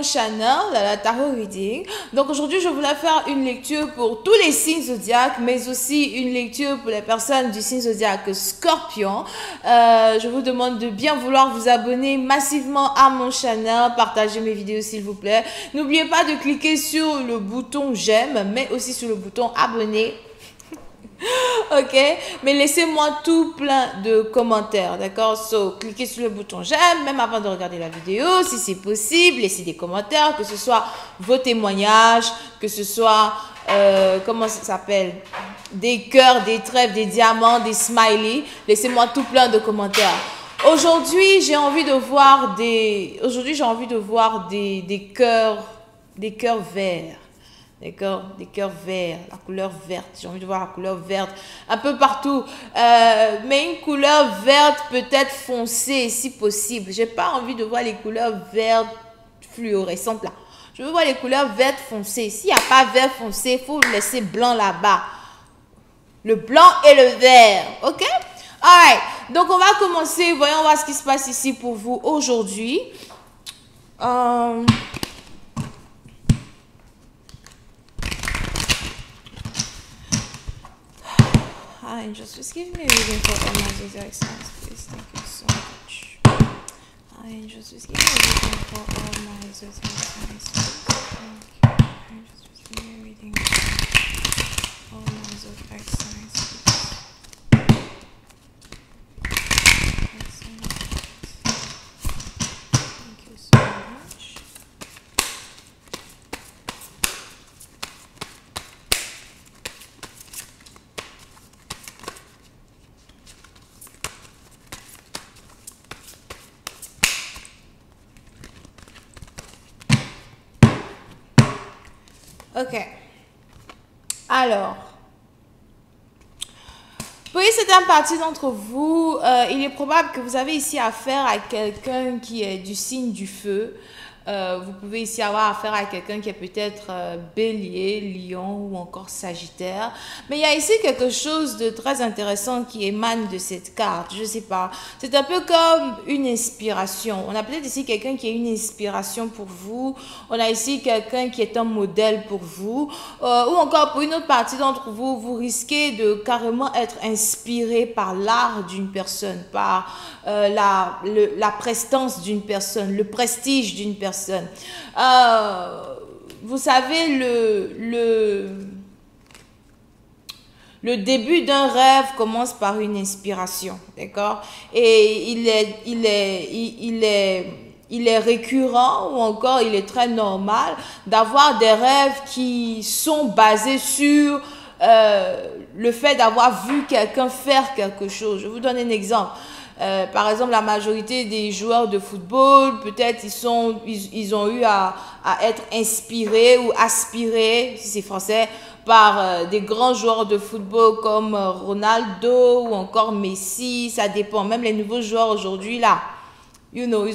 mon channel, la Tarot Reading. Donc aujourd'hui, je voulais faire une lecture pour tous les signes zodiaques, mais aussi une lecture pour les personnes du signe zodiaque Scorpion. Je vous demande de bien vouloir vous abonner massivement à mon channel, partager mes vidéos s'il vous plaît. N'oubliez pas de cliquer sur le bouton j'aime, mais aussi sur le bouton abonner. Ok, mais laissez-moi tout plein de commentaires, d'accord? So, cliquez sur le bouton j'aime, même avant de regarder la vidéo, si c'est possible, laissez des commentaires, que ce soit vos témoignages, que ce soit, comment ça s'appelle? Des cœurs, des trèfles, des diamants, des smileys. Laissez-moi tout plein de commentaires. Aujourd'hui, j'ai envie de voir des cœurs verts. D'accord, des cœurs verts, la couleur verte. J'ai envie de voir la couleur verte un peu partout. Mais une couleur verte peut-être foncée si possible. J'ai pas envie de voir les couleurs vertes fluorescentes là. Je veux voir les couleurs vertes foncées. S'il n'y a pas vert foncé, il faut laisser blanc là-bas. Le blanc et le vert. Ok? Alright. Donc on va commencer. Voyons voir ce qui se passe ici pour vous aujourd'hui. Hi, just give me a reading for all my zodiac signs, please. Thank you so much. Hi, just give me a reading for all my zodiac signs, please. Thank you. Just give me a reading for all my zodiac signs, please. Thank you so much. Ok. Alors, pour certaines parties d'entre vous, il est probable que vous avez ici affaire à quelqu'un qui est du signe du feu. Vous pouvez ici avoir affaire à quelqu'un qui est peut-être bélier, lion ou encore sagittaire. Mais il y a ici quelque chose de très intéressant qui émane de cette carte. Je ne sais pas. C'est un peu comme une inspiration. On a peut-être ici quelqu'un qui est une inspiration pour vous. On a ici quelqu'un qui est un modèle pour vous. Ou encore pour une autre partie d'entre vous, vous risquez de carrément être inspiré par l'art d'une personne, par la prestance d'une personne, le prestige d'une personne. Vous savez, le début d'un rêve commence par une inspiration, d'accord? Et il est récurrent ou encore il est très normal d'avoir des rêves qui sont basés sur le fait d'avoir vu quelqu'un faire quelque chose. Je vous donne un exemple. Par exemple, la majorité des joueurs de football, peut-être ils ont eu à être inspirés ou aspirés, si c'est français, par des grands joueurs de football comme Ronaldo ou encore Messi. Ça dépend. Même les nouveaux joueurs aujourd'hui, là,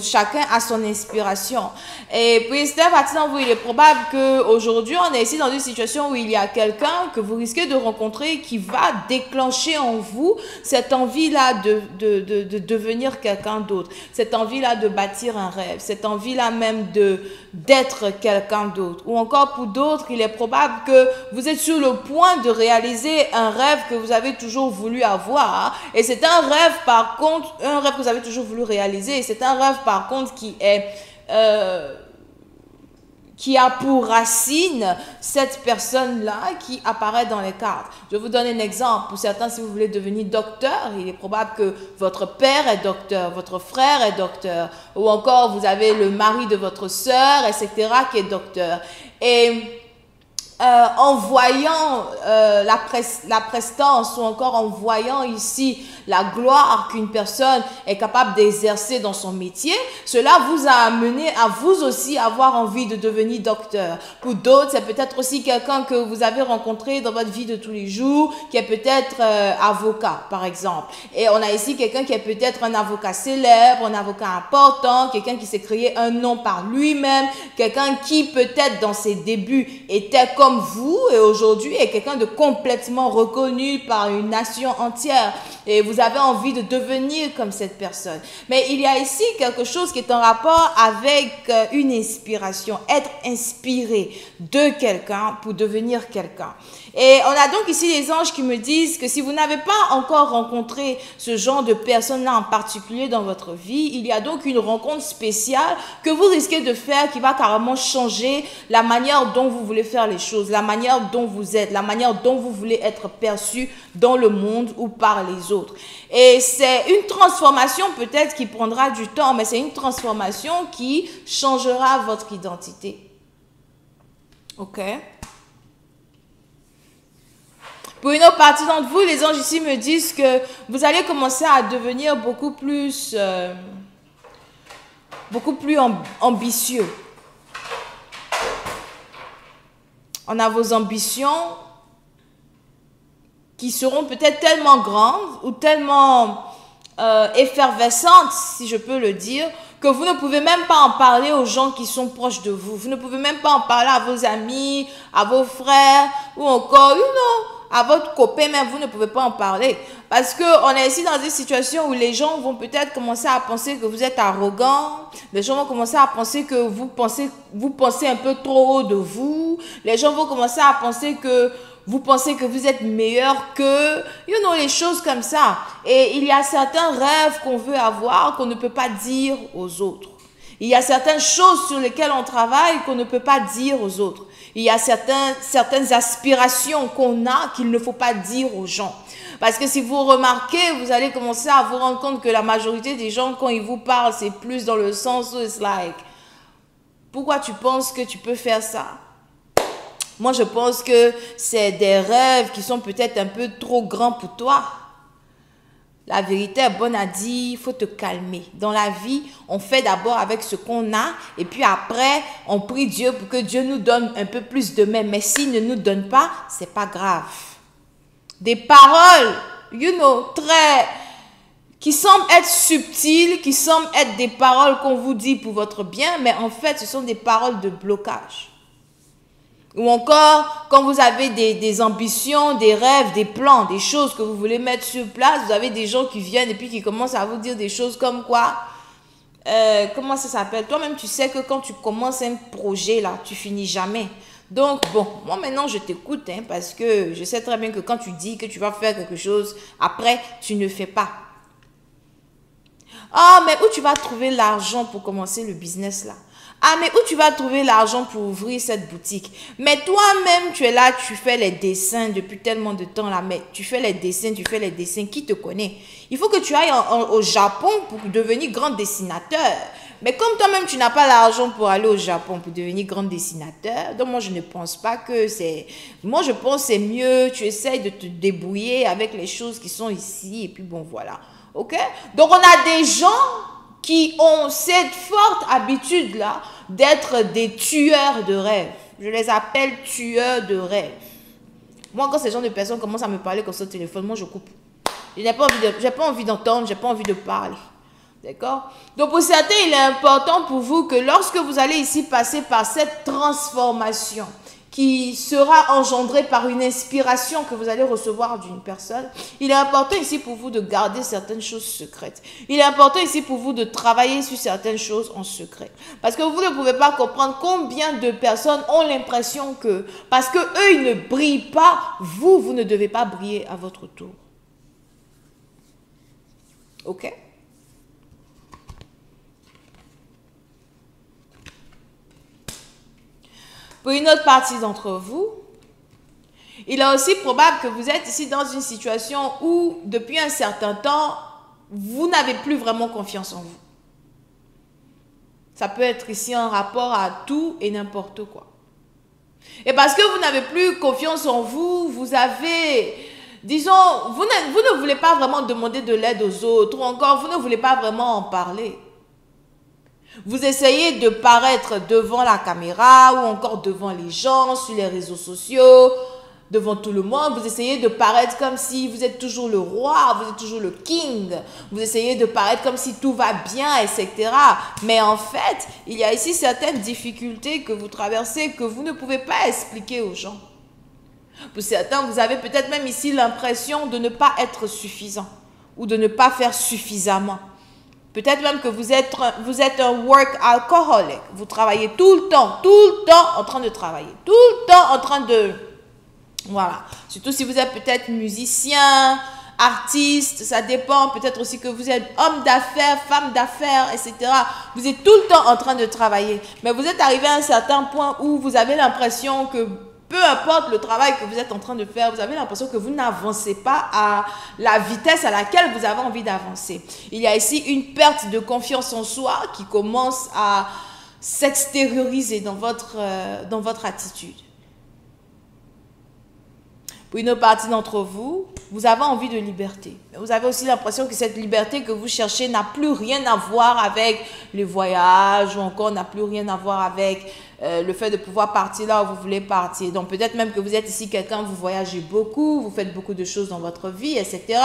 chacun a son inspiration. Et puis, c'est à partir d'en vous, il est probable qu'aujourd'hui, on est ici dans une situation où il y a quelqu'un que vous risquez de rencontrer qui va déclencher en vous cette envie-là de devenir quelqu'un d'autre, cette envie-là de bâtir un rêve, cette envie-là même d'être quelqu'un d'autre. Ou encore pour d'autres, il est probable que vous êtes sur le point de réaliser un rêve que vous avez toujours voulu avoir. Et c'est un rêve, par contre, un rêve que vous avez toujours voulu réaliser. C'est un rêve, par contre, qui a pour racine cette personne-là qui apparaît dans les cartes. Je vous donne un exemple. Pour certains, si vous voulez devenir docteur, il est probable que votre père est docteur, votre frère est docteur, ou encore vous avez le mari de votre sœur, etc., qui est docteur. Et en voyant la prestance ou encore en voyant ici la gloire qu'une personne est capable d'exercer dans son métier, cela vous a amené à vous aussi avoir envie de devenir docteur. Pour d'autres, c'est peut-être aussi quelqu'un que vous avez rencontré dans votre vie de tous les jours, qui est peut-être avocat, par exemple. Et on a ici quelqu'un qui est peut-être un avocat célèbre, un avocat important, quelqu'un qui s'est créé un nom par lui-même, quelqu'un qui peut-être dans ses débuts était comme vous et aujourd'hui est quelqu'un de complètement reconnu par une nation entière. Et vous vous avez envie de devenir comme cette personne. Mais il y a ici quelque chose qui est en rapport avec une inspiration, être inspiré de quelqu'un pour devenir quelqu'un. Et on a donc ici les anges qui me disent que si vous n'avez pas encore rencontré ce genre de personne-là en particulier dans votre vie, il y a donc une rencontre spéciale que vous risquez de faire qui va carrément changer la manière dont vous voulez faire les choses, la manière dont vous êtes, la manière dont vous voulez être perçu dans le monde ou par les autres. Et c'est une transformation peut-être qui prendra du temps, mais c'est une transformation qui changera votre identité. Ok? Pour une autre partie d'entre vous, les anges ici me disent que vous allez commencer à devenir beaucoup plus ambitieux. On a vos ambitions qui seront peut-être tellement grandes ou tellement effervescentes, si je peux le dire, que vous ne pouvez même pas en parler aux gens qui sont proches de vous. Vous ne pouvez même pas en parler à vos amis, à vos frères ou encore, à votre copain, même vous ne pouvez pas en parler. Parce qu'on est ici dans une situation où les gens vont peut-être commencer à penser que vous êtes arrogant. Les gens vont commencer à penser que vous pensez un peu trop haut de vous. Les gens vont commencer à penser que vous pensez que vous êtes meilleur que, les choses comme ça. Et il y a certains rêves qu'on veut avoir qu'on ne peut pas dire aux autres. Il y a certaines choses sur lesquelles on travaille qu'on ne peut pas dire aux autres. Il y a certaines aspirations qu'on a qu'il ne faut pas dire aux gens. Parce que si vous remarquez, vous allez commencer à vous rendre compte que la majorité des gens, quand ils vous parlent, c'est plus dans le sens où it's like, pourquoi tu penses que tu peux faire ça? Moi, je pense que c'est des rêves qui sont peut-être un peu trop grands pour toi. La vérité est bonne à dire, il faut te calmer. Dans la vie, on fait d'abord avec ce qu'on a et puis après, on prie Dieu pour que Dieu nous donne un peu plus de même. Mais s'il ne nous donne pas, c'est pas grave. Des paroles, qui semblent être subtiles, qui semblent être des paroles qu'on vous dit pour votre bien, mais en fait, ce sont des paroles de blocage. Ou encore, quand vous avez des ambitions, des rêves, des plans, des choses que vous voulez mettre sur place, vous avez des gens qui viennent et puis qui commencent à vous dire des choses comme quoi, comment ça s'appelle? Toi-même, tu sais que quand tu commences un projet, là, tu finis jamais. Donc, bon, moi maintenant, je t'écoute, parce que je sais très bien que quand tu dis que tu vas faire quelque chose, après, tu ne fais pas. Ah, mais où tu vas trouver l'argent pour commencer le business, là? Ah, mais où tu vas trouver l'argent pour ouvrir cette boutique? Mais toi-même, tu es là, tu fais les dessins depuis tellement de temps là. Mais tu fais les dessins, qui te connaît? Il faut que tu ailles au Japon pour devenir grand dessinateur. Mais comme toi-même, tu n'as pas l'argent pour aller au Japon pour devenir grand dessinateur, donc moi, je ne pense pas que c'est... Moi, je pense que c'est mieux, tu essayes de te débrouiller avec les choses qui sont ici. Et puis bon, voilà. OK? Donc, on a des gens qui ont cette forte habitude-là d'être des tueurs de rêves. Je les appelle tueurs de rêves. Moi, quand ces gens de personnes commencent à me parler comme ça au téléphone, moi, je coupe. Je n'ai pas envie d'entendre, je n'ai pas envie de parler. D'accord? Donc, pour certains, il est important pour vous que lorsque vous allez ici passer par cette transformation qui sera engendrée par une inspiration que vous allez recevoir d'une personne, il est important ici pour vous de garder certaines choses secrètes. Il est important ici pour vous de travailler sur certaines choses en secret. Parce que vous ne pouvez pas comprendre combien de personnes ont l'impression que, parce que eux, ils ne brillent pas, vous ne devez pas briller à votre tour. OK? Pour une autre partie d'entre vous, il est aussi probable que vous êtes ici dans une situation où, depuis un certain temps, vous n'avez plus vraiment confiance en vous. Ça peut être ici en rapport à tout et n'importe quoi. Et parce que vous n'avez plus confiance en vous, vous avez, disons, vous ne voulez pas vraiment demander de l'aide aux autres, ou encore vous ne voulez pas vraiment en parler. Vous essayez de paraître devant la caméra ou encore devant les gens, sur les réseaux sociaux, devant tout le monde. Vous essayez de paraître comme si vous êtes toujours le roi, vous êtes toujours le king. Vous essayez de paraître comme si tout va bien, etc. Mais en fait, il y a ici certaines difficultés que vous traversez que vous ne pouvez pas expliquer aux gens. Pour certains, vous avez peut-être même ici l'impression de ne pas être suffisant. ou de ne pas faire suffisamment. Peut-être même que vous êtes un work alcoholic. Vous travaillez tout le temps en train de travailler, tout le temps en train de... Voilà. Surtout si vous êtes peut-être musicien, artiste, ça dépend. Peut-être aussi que vous êtes homme d'affaires, femme d'affaires, etc. Vous êtes tout le temps en train de travailler. Mais vous êtes arrivé à un certain point où vous avez l'impression que peu importe le travail que vous êtes en train de faire, vous avez l'impression que vous n'avancez pas à la vitesse à laquelle vous avez envie d'avancer. Il y a ici une perte de confiance en soi qui commence à s'extérioriser dans votre attitude. Pour une partie d'entre vous, vous avez envie de liberté. Mais vous avez aussi l'impression que cette liberté que vous cherchez n'a plus rien à voir avec les voyages ou encore n'a plus rien à voir avec le fait de pouvoir partir là où vous voulez partir. Donc peut-être même que vous êtes ici quelqu'un, vous voyagez beaucoup, vous faites beaucoup de choses dans votre vie, etc.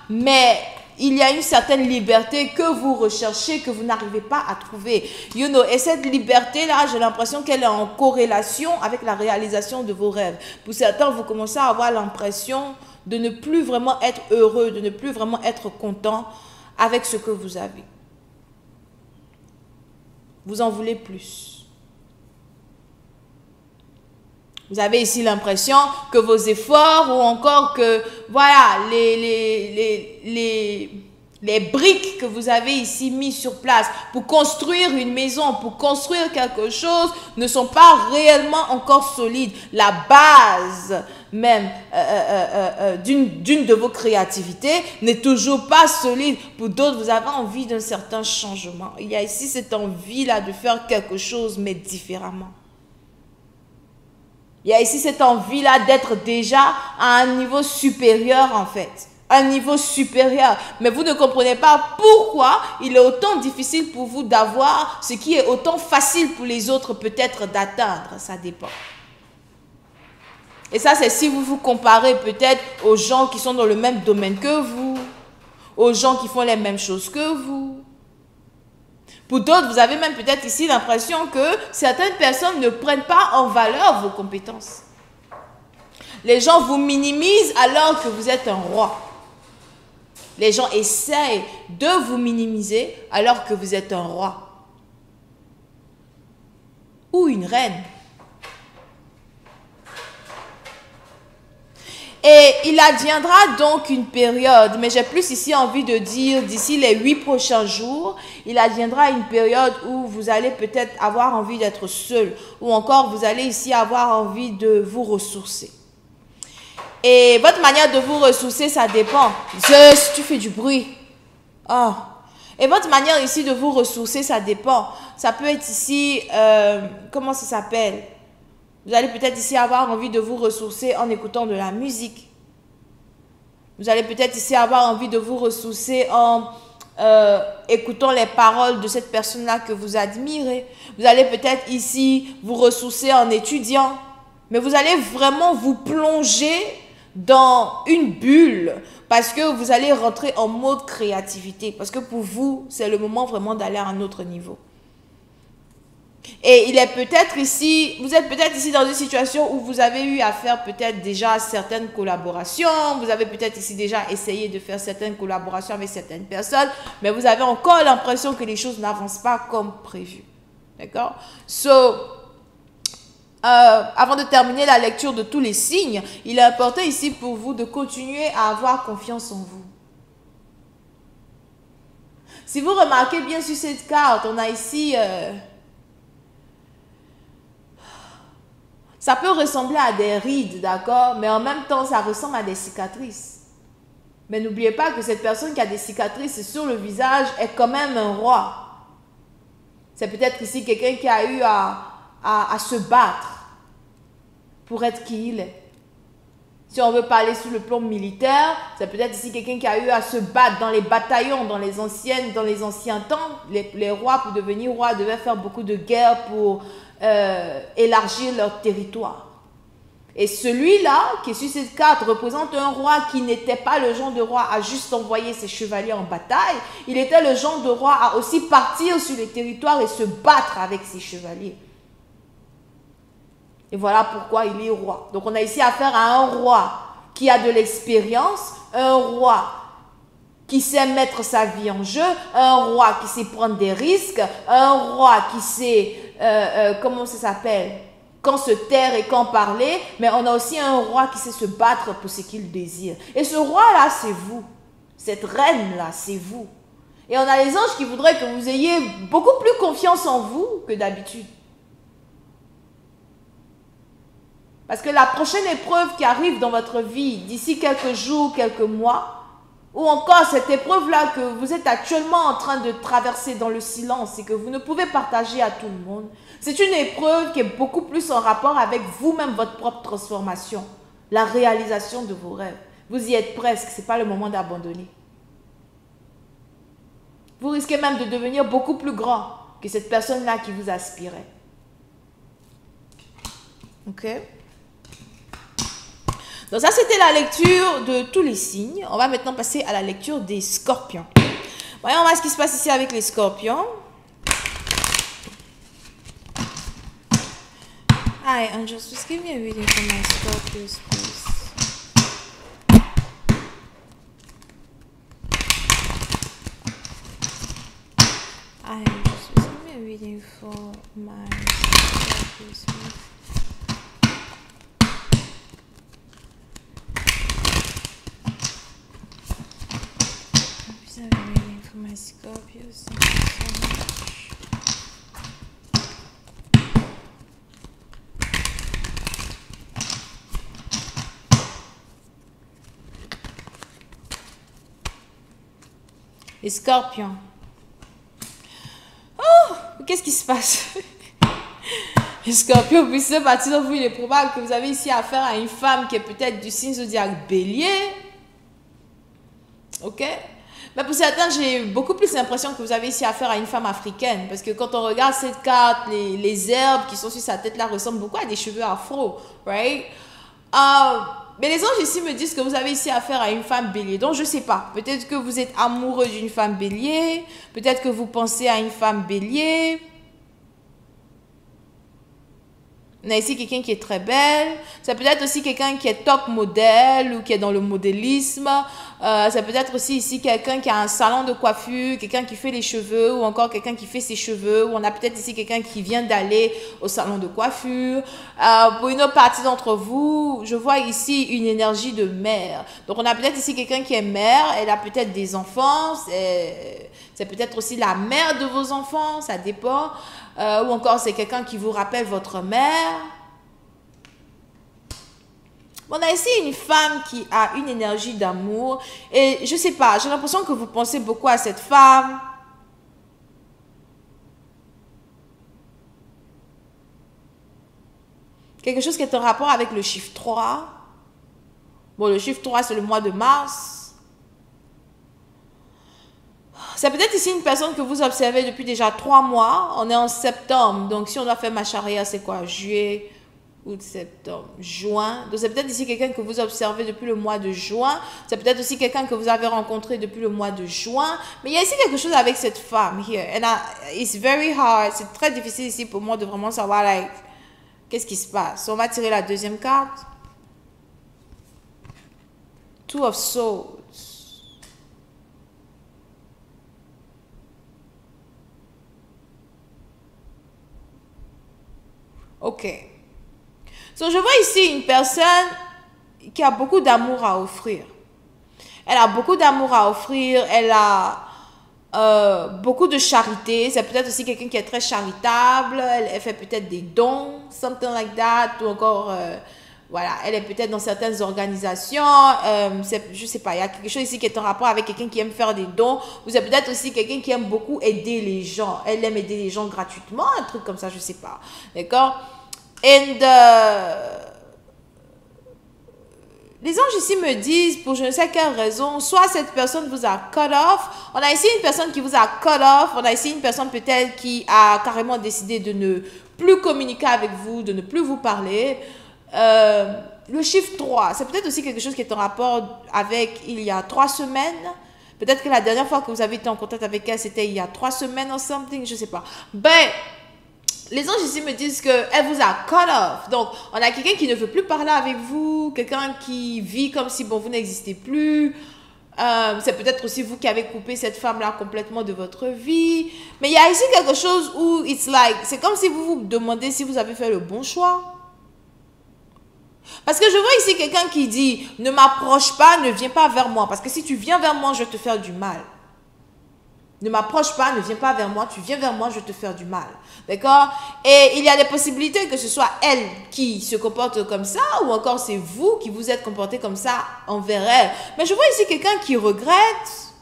Mais il y a une certaine liberté que vous recherchez, que vous n'arrivez pas à trouver. You know, et cette liberté-là, j'ai l'impression qu'elle est en corrélation avec la réalisation de vos rêves. Pour certains, vous commencez à avoir l'impression de ne plus vraiment être heureux, de ne plus vraiment être content avec ce que vous avez. Vous en voulez plus. Vous avez ici l'impression que vos efforts ou encore que, voilà, les briques que vous avez ici mises sur place pour construire une maison, pour construire quelque chose, ne sont pas réellement encore solides. La base même d'une de vos créativités n'est toujours pas solide. Pour d'autres, vous avez envie d'un certain changement. Il y a ici cette envie-là de faire quelque chose, mais différemment. Il y a ici cette envie-là d'être déjà à un niveau supérieur en fait. Un niveau supérieur. Mais vous ne comprenez pas pourquoi il est autant difficile pour vous d'avoir ce qui est autant facile pour les autres peut-être d'atteindre. Ça dépend. Et ça, c'est si vous vous comparez peut-être aux gens qui sont dans le même domaine que vous, aux gens qui font les mêmes choses que vous. Pour d'autres, vous avez même peut-être ici l'impression que certaines personnes ne prennent pas en valeur vos compétences. Les gens vous minimisent alors que vous êtes un roi. Les gens essayent de vous minimiser alors que vous êtes un roi. Ou une reine. Et il adviendra donc une période, mais j'ai plus ici envie de dire d'ici les 8 prochains jours, il adviendra une période où vous allez peut-être avoir envie d'être seul, ou encore vous allez ici avoir envie de vous ressourcer. Et votre manière de vous ressourcer, ça dépend. Si tu fais du bruit. Oh. Et votre manière ici de vous ressourcer, ça dépend. Ça peut être ici, comment ça s'appelle ? Vous allez peut-être ici avoir envie de vous ressourcer en écoutant de la musique. Vous allez peut-être ici avoir envie de vous ressourcer en écoutant les paroles de cette personne-là que vous admirez. Vous allez peut-être ici vous ressourcer en étudiant. Mais vous allez vraiment vous plonger dans une bulle parce que vous allez rentrer en mode créativité. Parce que pour vous, c'est le moment vraiment d'aller à un autre niveau. Et il est peut-être ici, vous êtes peut-être ici dans une situation où vous avez eu à faire peut-être déjà certaines collaborations, vous avez peut-être ici déjà essayé de faire certaines collaborations avec certaines personnes, mais vous avez encore l'impression que les choses n'avancent pas comme prévu. D'accord? Avant de terminer la lecture de tous les signes, il est important ici pour vous de continuer à avoir confiance en vous. Si vous remarquez bien sur cette carte, on a ici... ça peut ressembler à des rides, d'accord? Mais en même temps, ça ressemble à des cicatrices. Mais n'oubliez pas que cette personne qui a des cicatrices sur le visage est quand même un roi. C'est peut-être ici quelqu'un qui a eu à se battre pour être qui il est. Si on veut parler sur le plan militaire, c'est peut-être ici quelqu'un qui a eu à se battre dans les bataillons, dans les anciens temps. Les rois, pour devenir roi, devaient faire beaucoup de guerres pour... élargir leur territoire. Et celui-là, qui est sur cette carte, représente un roi qui n'était pas le genre de roi à juste envoyer ses chevaliers en bataille. Il était le genre de roi à aussi partir sur les territoires et se battre avec ses chevaliers. Et voilà pourquoi il est roi. Donc on a ici affaire à un roi qui a de l'expérience, un roi qui sait mettre sa vie en jeu, un roi qui sait prendre des risques, un roi qui sait, comment ça s'appelle, quand se taire et quand parler, mais on a aussi un roi qui sait se battre pour ce qu'il désire. Et ce roi-là, c'est vous. Cette reine-là, c'est vous. Et on a les anges qui voudraient que vous ayez beaucoup plus confiance en vous que d'habitude. Parce que la prochaine épreuve qui arrive dans votre vie, d'ici quelques jours, quelques mois, ou encore cette épreuve-là que vous êtes actuellement en train de traverser dans le silence et que vous ne pouvez partager à tout le monde, c'est une épreuve qui est beaucoup plus en rapport avec vous-même, votre propre transformation, la réalisation de vos rêves. Vous y êtes presque, ce n'est pas le moment d'abandonner. Vous risquez même de devenir beaucoup plus grand que cette personne-là qui vous aspirait. Ok? Donc ça, c'était la lecture de tous les signes. On va maintenant passer à la lecture des scorpions. Voyons voir ce qui se passe ici avec les scorpions. Hi, angels, just give me a reading for my Scorpios, please. Hi, angels, just give me a reading for my Scorpios, please. I'm reading for my Scorpios. Thank you so much. Les scorpions. Oh, qu'est-ce qui se passe? Les scorpions, puis c'est parti de vous, il est probable que vous avez ici affaire à une femme qui est peut-être du signe zodiaque bélier. Ok? Mais pour certains, j'ai beaucoup plus l'impression que vous avez ici affaire à une femme africaine. Parce que quand on regarde cette carte, les herbes qui sont sur sa tête là ressemblent beaucoup à des cheveux afro. Right? Mais les anges ici me disent que vous avez ici affaire à une femme bélier. Donc, je ne sais pas. Peut-être que vous êtes amoureux d'une femme bélier. Peut-être que vous pensez à une femme bélier. On a ici quelqu'un qui est très belle. Ça peut être aussi quelqu'un qui est top modèle ou qui est dans le modélisme. Ça peut être aussi ici quelqu'un qui a un salon de coiffure, quelqu'un qui fait les cheveux ou encore quelqu'un qui fait ses cheveux. Ou on a peut-être ici quelqu'un qui vient d'aller au salon de coiffure. Pour une autre partie d'entre vous, je vois ici une énergie de mère. Donc on a peut-être ici quelqu'un qui est mère. Elle a peut-être des enfants. C'est peut-être aussi la mère de vos enfants. Ça dépend. Ou encore c'est quelqu'un qui vous rappelle votre mère. On a ici une femme qui a une énergie d'amour et je sais pas, j'ai l'impression que vous pensez beaucoup à cette femme. Quelque chose qui est en rapport avec le chiffre 3. Bon, le chiffre 3 c'est le mois de mars. C'est peut-être ici une personne que vous observez depuis déjà 3 mois. On est en septembre. Donc, si on doit faire ma charia, c'est quoi? Juillet, août, septembre, juin. Donc, c'est peut-être ici quelqu'un que vous observez depuis le mois de juin. C'est peut-être aussi quelqu'un que vous avez rencontré depuis le mois de juin. Mais il y a ici quelque chose avec cette femme. Here. And it's very hard. C'est très difficile ici pour moi de vraiment savoir, like, qu'est-ce qui se passe. On va tirer la deuxième carte. Two of Swords. Ok. So, je vois ici une personne qui a beaucoup d'amour à offrir. Elle a beaucoup d'amour à offrir. Elle a beaucoup de charité. C'est peut-être aussi quelqu'un qui est très charitable. Elle fait peut-être des dons, something like that. Ou encore, voilà, elle est peut-être dans certaines organisations. Je sais pas, il y a quelque chose ici qui est en rapport avec quelqu'un qui aime faire des dons. Ou c'est peut-être aussi quelqu'un qui aime beaucoup aider les gens. Elle aime aider les gens gratuitement, un truc comme ça, je sais pas. D'accord? Et les anges ici me disent, pour je ne sais quelle raison, soit cette personne vous a cut off. On a ici une personne qui vous a cut off. On a ici une personne peut-être qui a carrément décidé de ne plus communiquer avec vous, de ne plus vous parler. Le chiffre 3, c'est peut-être aussi quelque chose qui est en rapport avec il y a 3 semaines. Peut-être que la dernière fois que vous avez été en contact avec elle, c'était il y a 3 semaines ou something, je ne sais pas. Ben, les anges ici me disent qu'elle vous a cut off. Donc, on a quelqu'un qui ne veut plus parler avec vous, quelqu'un qui vit comme si bon, vous n'existez plus. C'est peut-être aussi vous qui avez coupé cette femme-là complètement de votre vie. Mais il y a ici quelque chose où c'est comme si vous vous demandez si vous avez fait le bon choix. Parce que je vois ici quelqu'un qui dit, ne m'approche pas, ne viens pas vers moi. Parce que si tu viens vers moi, je vais te faire du mal. Ne m'approche pas, ne viens pas vers moi, tu viens vers moi, je vais te faire du mal. D'accord? Et il y a des possibilités que ce soit elle qui se comporte comme ça, ou encore c'est vous qui vous êtes comporté comme ça envers elle. Mais je vois ici quelqu'un qui regrette.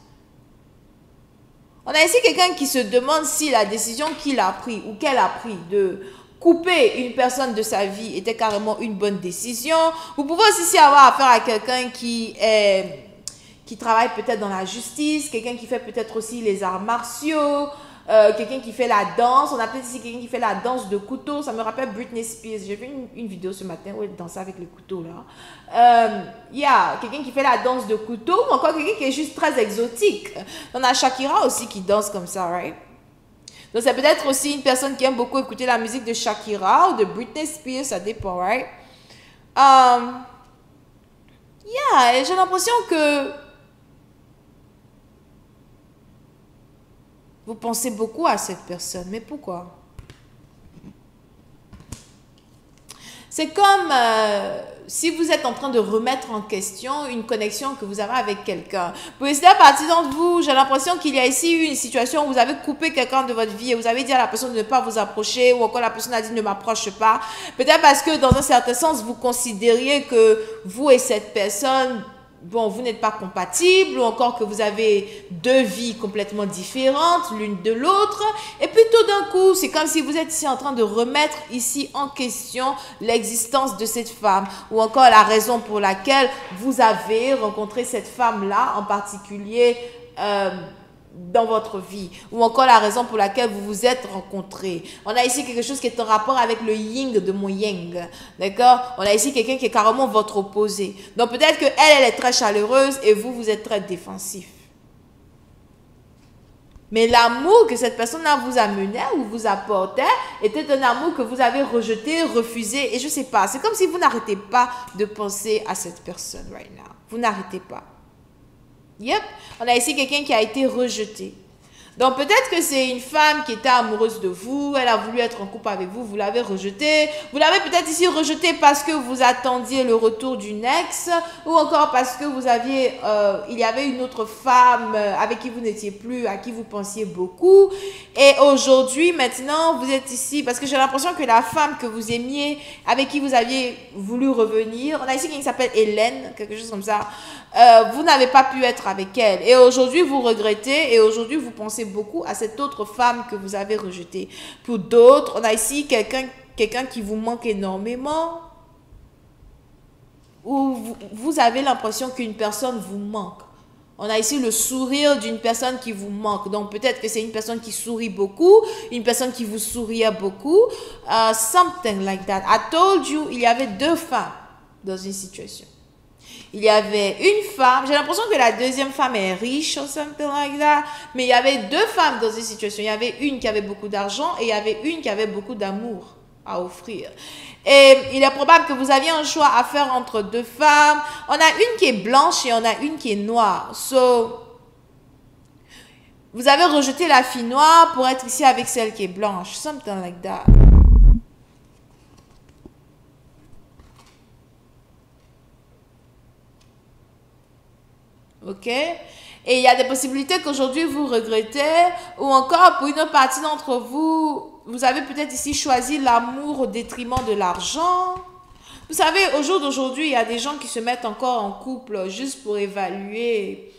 On a ici quelqu'un qui se demande si la décision qu'il a prise ou qu'elle a prise de couper une personne de sa vie était carrément une bonne décision. Vous pouvez aussi avoir affaire à quelqu'un qui travaille peut-être dans la justice, quelqu'un qui fait peut-être aussi les arts martiaux, quelqu'un qui fait la danse. On a peut-être ici quelqu'un qui fait la danse de couteau. Ça me rappelle Britney Spears. J'ai vu une vidéo ce matin où elle dansait avec le couteau là. Quelqu'un qui fait la danse de couteau, ou encore quelqu'un qui est juste très exotique. On a Shakira aussi qui danse comme ça, right? Donc c'est peut-être aussi une personne qui aime beaucoup écouter la musique de Shakira ou de Britney Spears, ça dépend, right? Et j'ai l'impression que vous pensez beaucoup à cette personne. Mais pourquoi? C'est comme si vous êtes en train de remettre en question une connexion que vous avez avec quelqu'un. Pour essayer à partir d'entre vous, j'ai l'impression qu'il y a ici une situation où vous avez coupé quelqu'un de votre vie et vous avez dit à la personne de ne pas vous approcher, ou encore la personne a dit ne m'approche pas. Peut-être parce que dans un certain sens, vous considériez que vous et cette personne, vous n'êtes pas compatibles, ou encore que vous avez deux vies complètement différentes l'une de l'autre. Et puis tout d'un coup, c'est comme si vous êtes ici en train de remettre ici en question l'existence de cette femme, ou encore la raison pour laquelle vous avez rencontré cette femme-là en particulier dans votre vie, ou encore la raison pour laquelle vous vous êtes rencontrés. On a ici quelque chose qui est en rapport avec le yin de mon yang, d'accord? On a ici quelqu'un qui est carrément votre opposé. Donc peut-être que elle est très chaleureuse et vous êtes très défensif. Mais l'amour que cette personne-là vous amenait ou vous apportait était un amour que vous avez rejeté, refusé, et je sais pas. C'est comme si vous n'arrêtez pas de penser à cette personne right now. Vous n'arrêtez pas. Yep, on a ici quelqu'un qui a été rejeté. Donc peut-être que c'est une femme qui était amoureuse de vous, elle a voulu être en couple avec vous, vous l'avez rejetée. Vous l'avez peut-être ici rejetée parce que vous attendiez le retour d'une ex, ou encore parce que il y avait une autre femme avec qui vous n'étiez plus, à qui vous pensiez beaucoup. Et aujourd'hui, maintenant, vous êtes ici parce que j'ai l'impression que la femme que vous aimiez, avec qui vous aviez voulu revenir, on a ici quelqu'un qui s'appelle Hélène, quelque chose comme ça, vous n'avez pas pu être avec elle. Et aujourd'hui, vous regrettez, et aujourd'hui, vous pensez beaucoup à cette autre femme que vous avez rejetée. Pour d'autres, on a ici quelqu'un qui vous manque énormément, ou vous avez l'impression qu'une personne vous manque. On a ici le sourire d'une personne qui vous manque. Donc peut-être que c'est une personne qui sourit beaucoup, une personne qui vous souriait beaucoup. Something like that. I told you, il y avait deux femmes dans une situation. Il y avait une femme, j'ai l'impression que la deuxième femme est riche ou something like that, mais il y avait deux femmes dans une situation. Il y avait une qui avait beaucoup d'argent et il y avait une qui avait beaucoup d'amour à offrir. Et il est probable que vous aviez un choix à faire entre deux femmes. On a une qui est blanche et on a une qui est noire. So, vous avez rejeté la fille noire pour être ici avec celle qui est blanche. Something like that. Ok? Et il y a des possibilités qu'aujourd'hui vous regrettez, ou encore pour une autre partie d'entre vous, vous avez peut-être ici choisi l'amour au détriment de l'argent. Vous savez, au jour d'aujourd'hui, il y a des gens qui se mettent encore en couple juste pour évaluer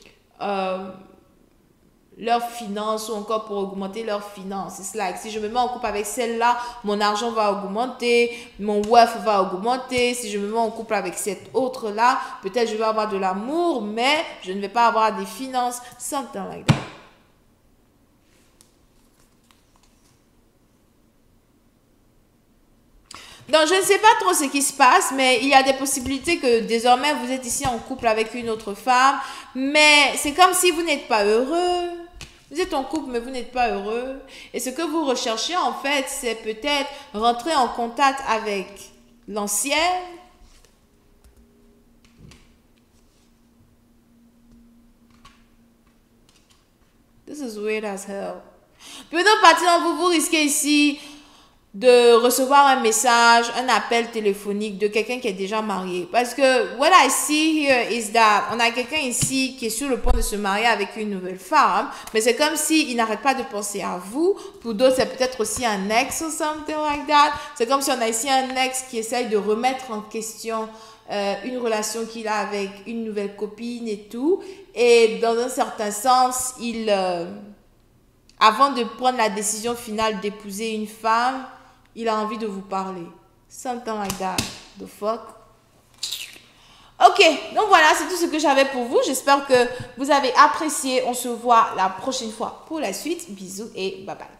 leurs finances, ou encore pour augmenter leurs finances. C'est like, si je me mets en couple avec celle-là, mon argent va augmenter, mon wealth va augmenter. Si je me mets en couple avec cette autre-là, peut-être je vais avoir de l'amour, mais je ne vais pas avoir des finances. Something like that. Donc, je ne sais pas trop ce qui se passe, mais il y a des possibilités que désormais, vous êtes ici en couple avec une autre femme, mais c'est comme si vous n'êtes pas heureux. Vous êtes en couple, mais vous n'êtes pas heureux. Et ce que vous recherchez, en fait, c'est peut-être rentrer en contact avec l'ancienne. This is weird as hell. Peut-être partir, vous risquez ici de recevoir un message, un appel téléphonique de quelqu'un qui est déjà marié. Parce que what I see here is that on a quelqu'un ici qui est sur le point de se marier avec une nouvelle femme, mais c'est comme s'il n'arrête pas de penser à vous. Pour d'autres, c'est peut-être aussi un ex or something like that. C'est comme si on a ici un ex qui essaye de remettre en question une relation qu'il a avec une nouvelle copine et tout. Et dans un certain sens, avant de prendre la décision finale d'épouser une femme, il a envie de vous parler. Something like that. The fuck? Ok, donc voilà, c'est tout ce que j'avais pour vous. J'espère que vous avez apprécié. On se voit la prochaine fois pour la suite. Bisous et bye bye.